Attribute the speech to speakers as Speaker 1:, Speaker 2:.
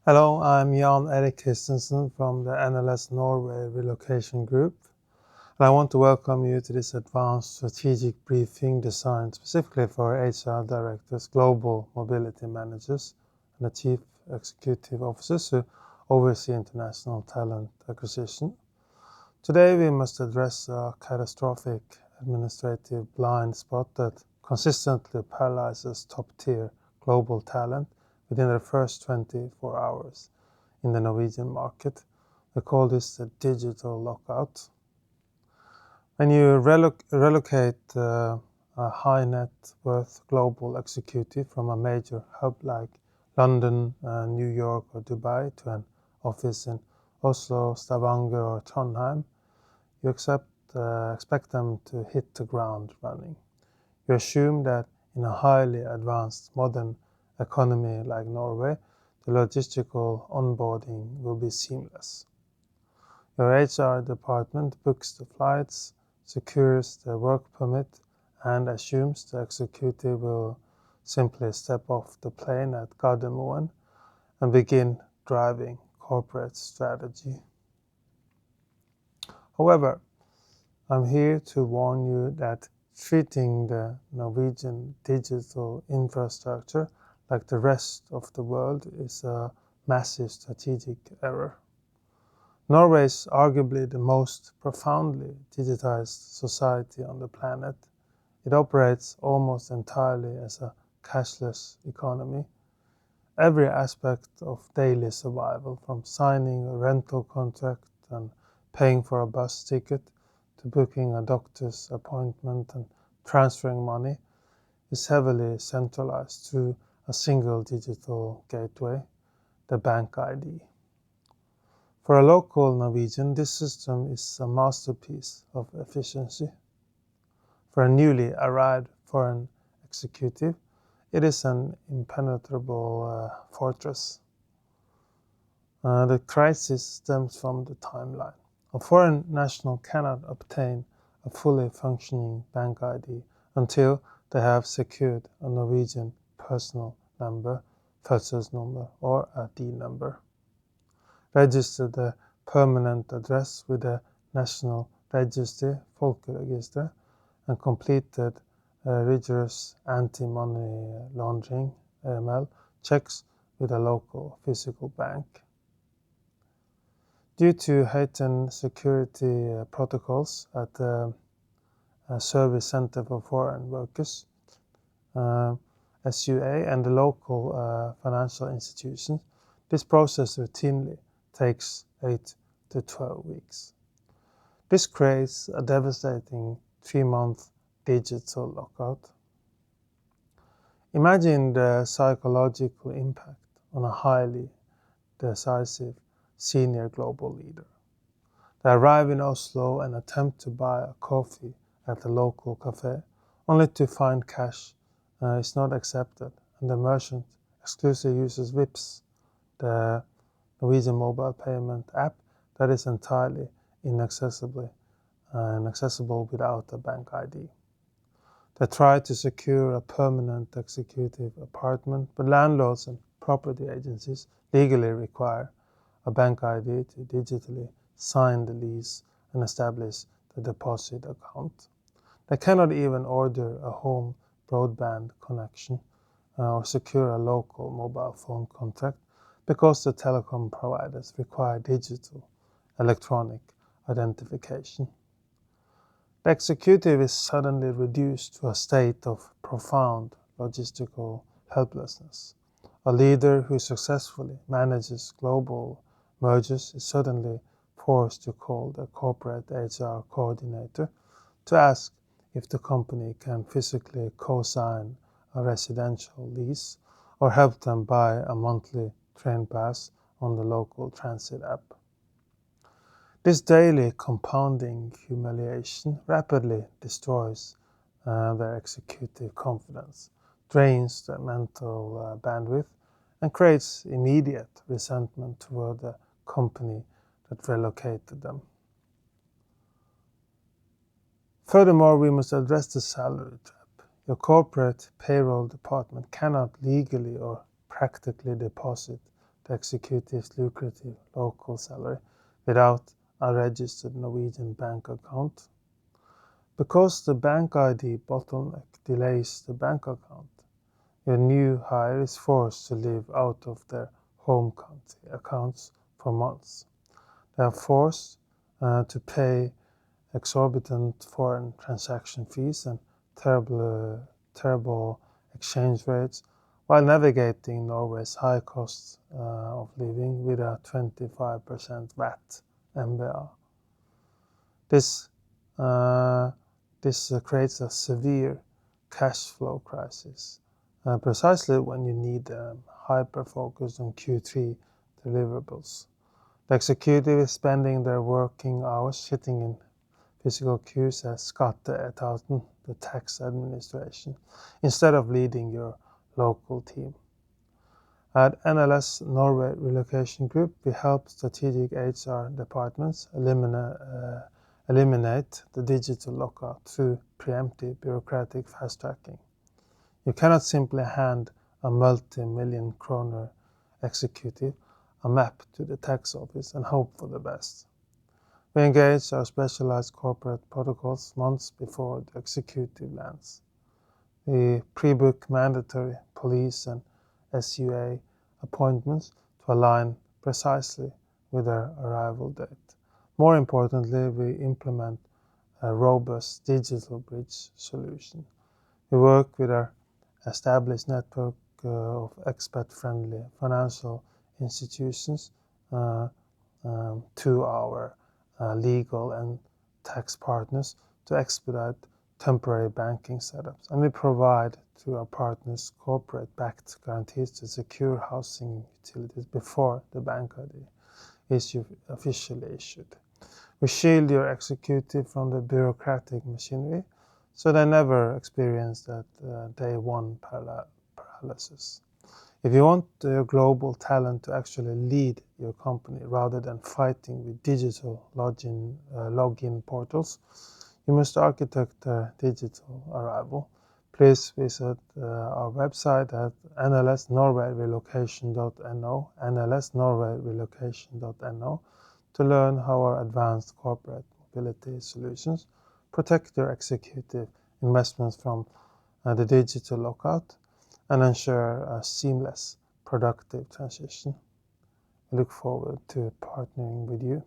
Speaker 1: Hello, I'm Erik Christensen from the NLS Norway Relocation Group, and I want to welcome you to this advanced strategic briefing designed specifically for HR directors, global mobility managers, and the chief executive officers who oversee international talent acquisition. Today we must address a catastrophic administrative blind spot that consistently paralyzes top-tier global talent within the first 24 hours in the Norwegian market. We call this the digital lockout. When you relocate a high net worth global executive from a major hub like London, New York or Dubai to an office in Oslo, Stavanger or Trondheim, you expect them to hit the ground running. You assume that in a highly advanced modern economy like Norway, the logistical onboarding will be seamless. Your HR department books the flights, secures the work permit, and assumes the executive will simply step off the plane at Gardermoen and begin driving corporate strategy. However, I'm here to warn you that treating the Norwegian digital infrastructure like the rest of the world is a massive strategic error. Norway is arguably the most profoundly digitized society on the planet. It operates almost entirely as a cashless economy. Every aspect of daily survival, from signing a rental contract and paying for a bus ticket to booking a doctor's appointment and transferring money, is heavily centralized through a single digital gateway, the BankID. For a local Norwegian, this system is a masterpiece of efficiency. For a newly arrived foreign executive, it is an impenetrable fortress. The crisis stems from the timeline. A foreign national cannot obtain a fully functioning BankID until they have secured a Norwegian personal number, fødselsnummer, or a D number, registered the permanent address with the National Registry, Folkeregister, and completed rigorous anti-money laundering (AML) checks with a local physical bank. Due to heightened security protocols at the Service Center for Foreign Workers, SUA, and the local financial institutions, this process routinely takes 8 to 12 weeks. This creates a devastating 3-month digital lockout. Imagine the psychological impact on a highly decisive senior global leader. They arrive in Oslo and attempt to buy a coffee at the local cafe, only to find cash is not accepted, and the merchant exclusively uses Vipps, the Norwegian mobile payment app that is entirely inaccessible without a BankID. They try to secure a permanent executive apartment, but landlords and property agencies legally require a BankID to digitally sign the lease and establish the deposit account. They cannot even order a home broadband connection or secure a local mobile phone contract because the telecom providers require digital electronic identification. The executive is suddenly reduced to a state of profound logistical helplessness. A leader who successfully manages global mergers is suddenly forced to call the corporate HR coordinator to ask if the company can physically co-sign a residential lease or help them buy a monthly train pass on the local transit app. This daily compounding humiliation rapidly destroys their executive confidence, drains their mental bandwidth, and creates immediate resentment toward the company that relocated them. Furthermore, we must address the salary trap. Your corporate payroll department cannot legally or practically deposit the executive's lucrative local salary without a registered Norwegian bank account. Because the BankID bottleneck delays the bank account, your new hire is forced to live out of their home country accounts for months. They are forced to pay exorbitant foreign transaction fees and terrible exchange rates while navigating Norway's high cost of living with a 25% VAT MBA. This creates a severe cash flow crisis, precisely when you need hyper-focus on Q3 deliverables. The executive is spending their working hours sitting in physical queues at Skatteetaten, the tax administration, instead of leading your local team. At NLS Norway Relocation Group, we help strategic HR departments eliminate the digital lockout through preemptive bureaucratic fast-tracking. You cannot simply hand a multi-million kroner executive a map to the tax office and hope for the best. We engage our specialized corporate protocols months before the executive lands. We pre-book mandatory police and SUA appointments to align precisely with their arrival date. More importantly, we implement a robust digital bridge solution. We work with our established network of expat-friendly financial institutions to our legal and tax partners to expedite temporary banking setups. And we provide to our partners corporate-backed guarantees to secure housing utilities before the BankID is officially issued. We shield your executive from the bureaucratic machinery so they never experience that day one paralysis. If you want your global talent to actually lead your company rather than fighting with digital login portals, you must architect a digital arrival. Please visit our website at nlsnorwayrelocation.no, nlsnorwayrelocation.no, to learn how our advanced corporate mobility solutions protect your executive investments from the digital lockout and ensure a seamless, productive transition. We look forward to partnering with you.